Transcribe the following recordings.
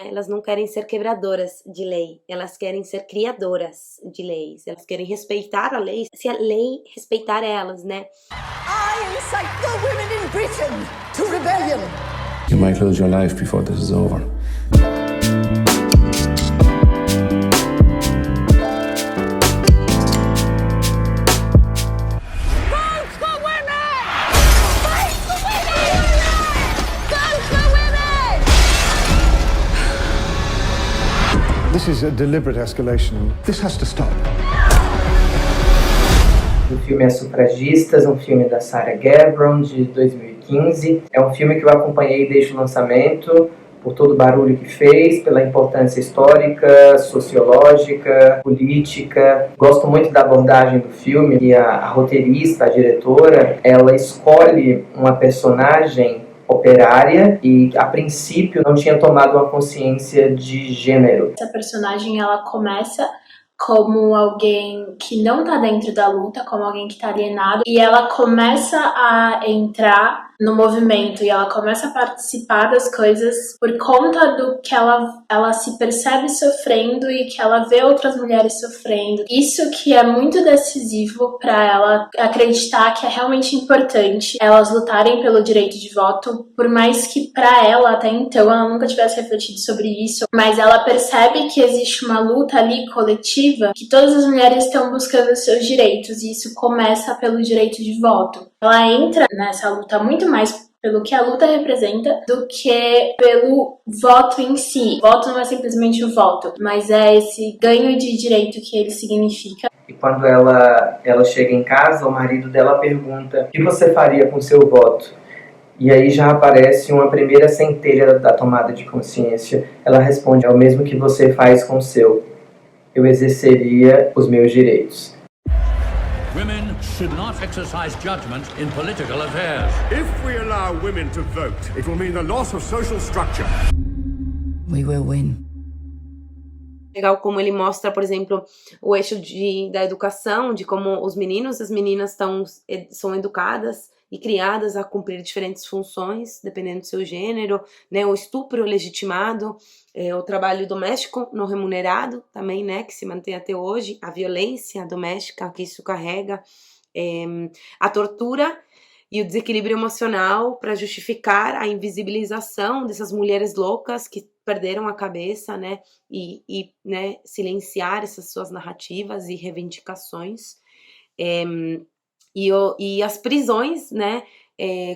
Elas não querem ser quebradoras de lei, elas querem ser criadoras de leis, elas querem respeitar a lei, se a lei respeitar elas, né? I incite the women in Britain to rebellion. You might lose your life before this is over. This is a deliberate escalation. This has to stop. O filme é Sufragistas, um filme da Sarah Gavron, de 2015. É um filme que eu acompanhei desde o lançamento, por todo o barulho que fez, pela importância histórica, sociológica, política. Gosto muito da abordagem do filme e a roteirista, a diretora, ela escolhe uma personagem operária e, a princípio, não tinha tomado uma consciência de gênero. Essa personagem, ela começa como alguém que não tá dentro da luta, como alguém que tá alienado, e ela começa a entrar no movimento e ela começa a participar das coisas por conta do que ela se percebe sofrendo e que ela vê outras mulheres sofrendo. Isso que é muito decisivo para ela acreditar que é realmente importante elas lutarem pelo direito de voto, por mais que para ela até então ela nunca tivesse refletido sobre isso, mas ela percebe que existe uma luta ali coletiva, que todas as mulheres estão buscando os seus direitos e isso começa pelo direito de voto. Ela entra nessa luta muito mais pelo que a luta representa do que pelo voto em si. Voto não é simplesmente o voto, mas é esse ganho de direito que ele significa. E quando ela chega em casa, o marido dela pergunta: o que você faria com seu voto? E aí já aparece uma primeira centelha da tomada de consciência. Ela responde: é o mesmo que você faz com o seu. Eu exerceria os meus direitos. Women should not exercise judgment in political affairs. If we allow women to vote, it will mean the loss of social structure. We will win. Legal como ele mostra, por exemplo, o eixo da educação, de como os meninos e as meninas são educadas e criadas a cumprir diferentes funções, dependendo do seu gênero, né? O estupro legitimado, o trabalho doméstico não remunerado também, né? Que se mantém até hoje, a violência doméstica que isso carrega, a tortura e o desequilíbrio emocional para justificar a invisibilização dessas mulheres loucas que perderam a cabeça, né? E né, silenciar essas suas narrativas e reivindicações. E as prisões, né,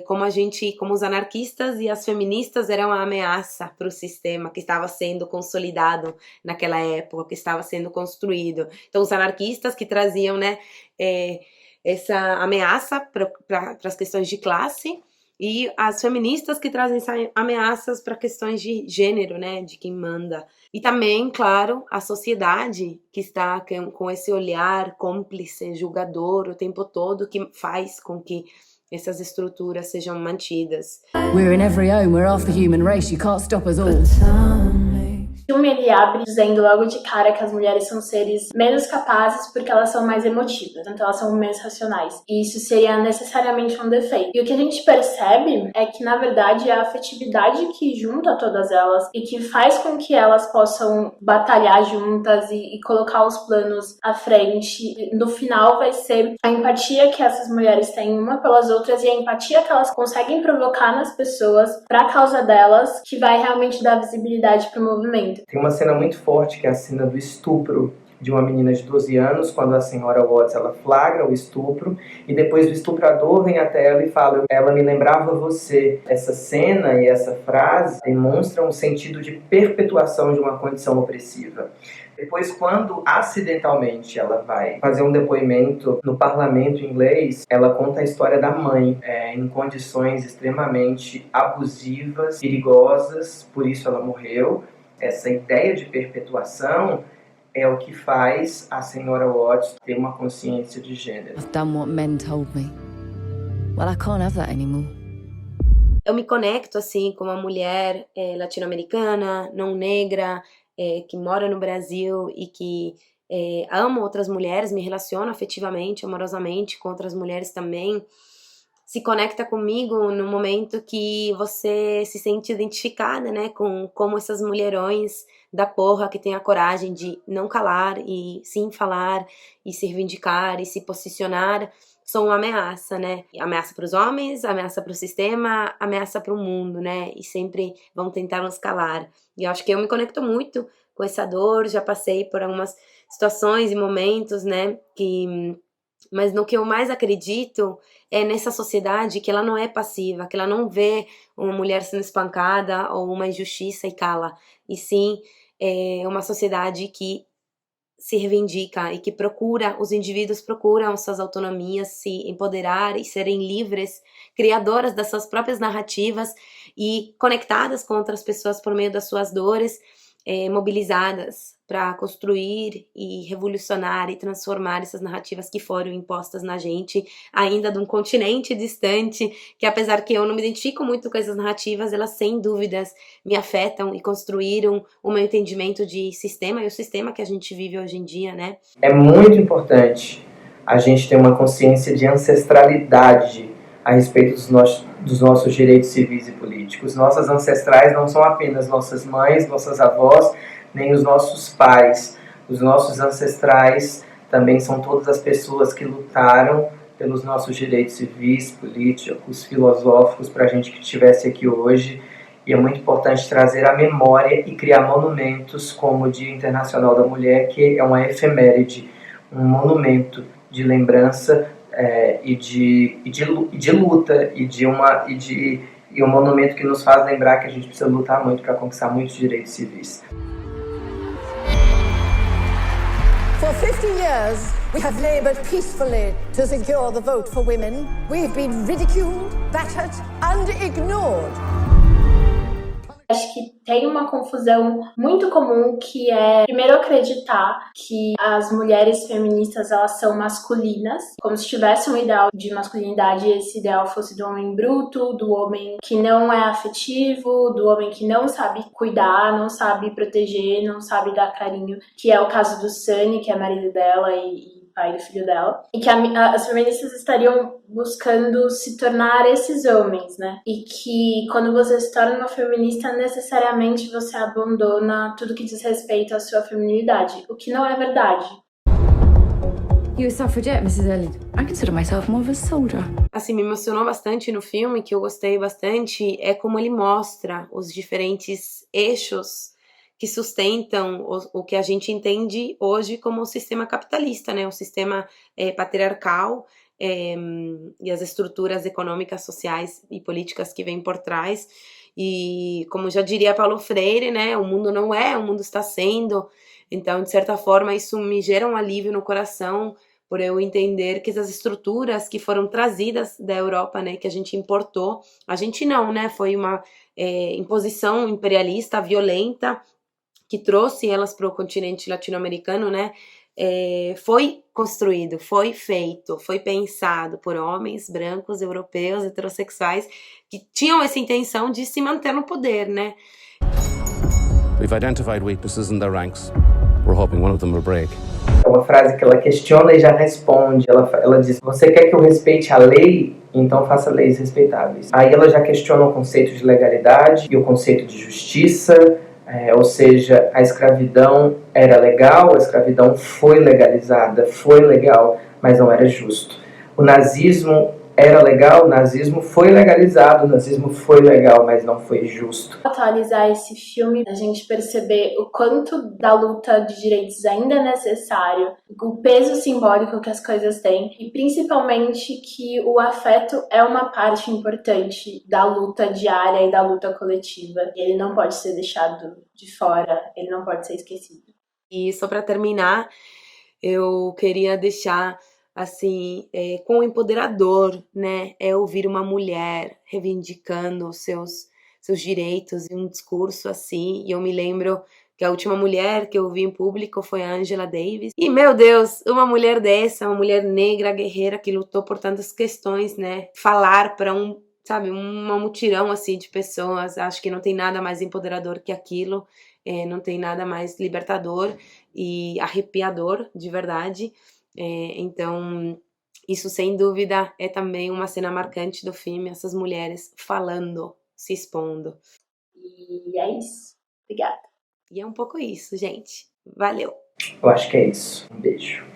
como os anarquistas e as feministas eram a ameaça para o sistema que estava sendo consolidado naquela época, que estava sendo construído. Então, os anarquistas que traziam, né, essa ameaça para as questões de classe, e as feministas que trazem ameaças para questões de gênero, né, de quem manda. E também, claro, a sociedade que está com esse olhar cúmplice, julgador o tempo todo, que faz com que essas estruturas sejam mantidas. We're in every home, we're half the human race, you can't stop us all. O filme ele abre dizendo logo de cara que as mulheres são seres menos capazes porque elas são mais emotivas, então elas são menos racionais. E isso seria necessariamente um defeito. E o que a gente percebe é que, na verdade, é a afetividade que junta todas elas e que faz com que elas possam batalhar juntas e colocar os planos à frente. No final vai ser a empatia que essas mulheres têm uma pelas outras e a empatia que elas conseguem provocar nas pessoas para a causa delas que vai realmente dar visibilidade para o movimento. Tem uma cena muito forte, que é a cena do estupro de uma menina de 12 anos, quando a senhora Watts ela flagra o estupro, e depois o estuprador vem até ela e fala: ela me lembrava você. Essa cena e essa frase demonstram um sentido de perpetuação de uma condição opressiva. Depois, quando acidentalmente ela vai fazer um depoimento no parlamento inglês, ela conta a história da mãe, em condições extremamente abusivas, perigosas, por isso ela morreu. Essa ideia de perpetuação é o que faz a senhora Watts ter uma consciência de gênero. I've done what men told me. Well, I can't have that anymore. Eu me conecto, assim, com uma mulher latino-americana, não negra, que mora no Brasil e que amo outras mulheres, me relaciono afetivamente, amorosamente com outras mulheres também, se conecta comigo no momento que você se sente identificada, né, com como essas mulherões da porra que tem a coragem de não calar e sim falar e se reivindicar e se posicionar são uma ameaça, né? Ameaça para os homens, ameaça para o sistema, ameaça para o mundo, né? E sempre vão tentar nos calar. E eu acho que eu me conecto muito com essa dor, já passei por algumas situações e momentos, né, mas no que eu mais acredito é nessa sociedade que ela não é passiva, que ela não vê uma mulher sendo espancada ou uma injustiça e cala, e sim é uma sociedade que se reivindica e que os indivíduos procuram suas autonomias, se empoderar e serem livres, criadoras das suas próprias narrativas e conectadas com outras pessoas por meio das suas dores, mobilizadas para construir e revolucionar e transformar essas narrativas que foram impostas na gente, ainda de um continente distante, que apesar que eu não me identifico muito com essas narrativas, elas sem dúvidas me afetam e construíram o meu entendimento de sistema e o sistema que a gente vive hoje em dia, né? É muito importante a gente ter uma consciência de ancestralidade a respeito dos nossos direitos civis e políticos. Nossas ancestrais não são apenas nossas mães, nossas avós, nem os nossos pais. Os nossos ancestrais também são todas as pessoas que lutaram pelos nossos direitos civis, políticos, filosóficos, para a gente que estivesse aqui hoje. E é muito importante trazer a memória e criar monumentos como o Dia Internacional da Mulher, que é uma efeméride, um monumento de lembrança e de luta, e um monumento que nos faz lembrar que a gente precisa lutar muito para conquistar muitos direitos civis. For 50 years, we have labored peacefully to secure the vote for women. We've been ridiculed, battered, and ignored. Acho que tem uma confusão muito comum que é, primeiro, acreditar que as mulheres feministas, elas são masculinas, como se tivesse um ideal de masculinidade e esse ideal fosse do homem bruto, do homem que não é afetivo, do homem que não sabe cuidar, não sabe proteger, não sabe dar carinho, que é o caso do Sunny, que é marido dela e pai do filho dela, e que as feministas estariam buscando se tornar esses homens, né? E que quando você se torna uma feminista, necessariamente você abandona tudo que diz respeito à sua feminilidade, o que não é verdade. You a suffragette, Mrs. Elliot? I consider myself more of a soldier. Assim, me emocionou bastante no filme, que eu gostei bastante, é como ele mostra os diferentes eixos que sustentam o que a gente entende hoje como o sistema capitalista, né? O sistema patriarcal e as estruturas econômicas, sociais e políticas que vêm por trás. E, como já diria Paulo Freire, né? O mundo não é, o mundo está sendo. Então, de certa forma, isso me gera um alívio no coração por eu entender que essas estruturas que foram trazidas da Europa, né? Que a gente importou, a gente não, né? Foi uma imposição imperialista violenta que trouxe elas para o continente latino-americano, né, foi construído, foi feito, foi pensado por homens brancos, europeus, heterossexuais, que tinham essa intenção de se manter no poder, né. We've identified weaknesses in their ranks. We're hoping one of them will break. É uma frase que ela questiona e já responde. Ela diz, você quer que eu respeite a lei? Então faça leis respeitáveis. Aí ela já questiona o conceito de legalidade e o conceito de justiça. Ou seja, a escravidão era legal, a escravidão foi legalizada, foi legal, mas não era justo. O nazismo era legal, o nazismo foi legalizado, o nazismo foi legal, mas não foi justo. Atualizar esse filme, a gente perceber o quanto da luta de direitos ainda é necessário, o peso simbólico que as coisas têm e principalmente que o afeto é uma parte importante da luta diária e da luta coletiva. Ele não pode ser deixado de fora, ele não pode ser esquecido. E só para terminar, eu queria deixar assim, quão empoderador, né, é ouvir uma mulher reivindicando os seus direitos em um discurso assim. E eu me lembro que a última mulher que eu vi em público foi a Angela Davis. E, meu Deus, uma mulher dessa, uma mulher negra, guerreira, que lutou por tantas questões, né, falar para uma mutirão assim de pessoas, acho que não tem nada mais empoderador que aquilo, não tem nada mais libertador e arrepiador, de verdade. Então, Isso, sem dúvida, é também uma cena marcante do filme, essas mulheres falando, se expondo. E é isso. Obrigada. E é um pouco isso, gente. Valeu! Eu acho que é isso. Um beijo.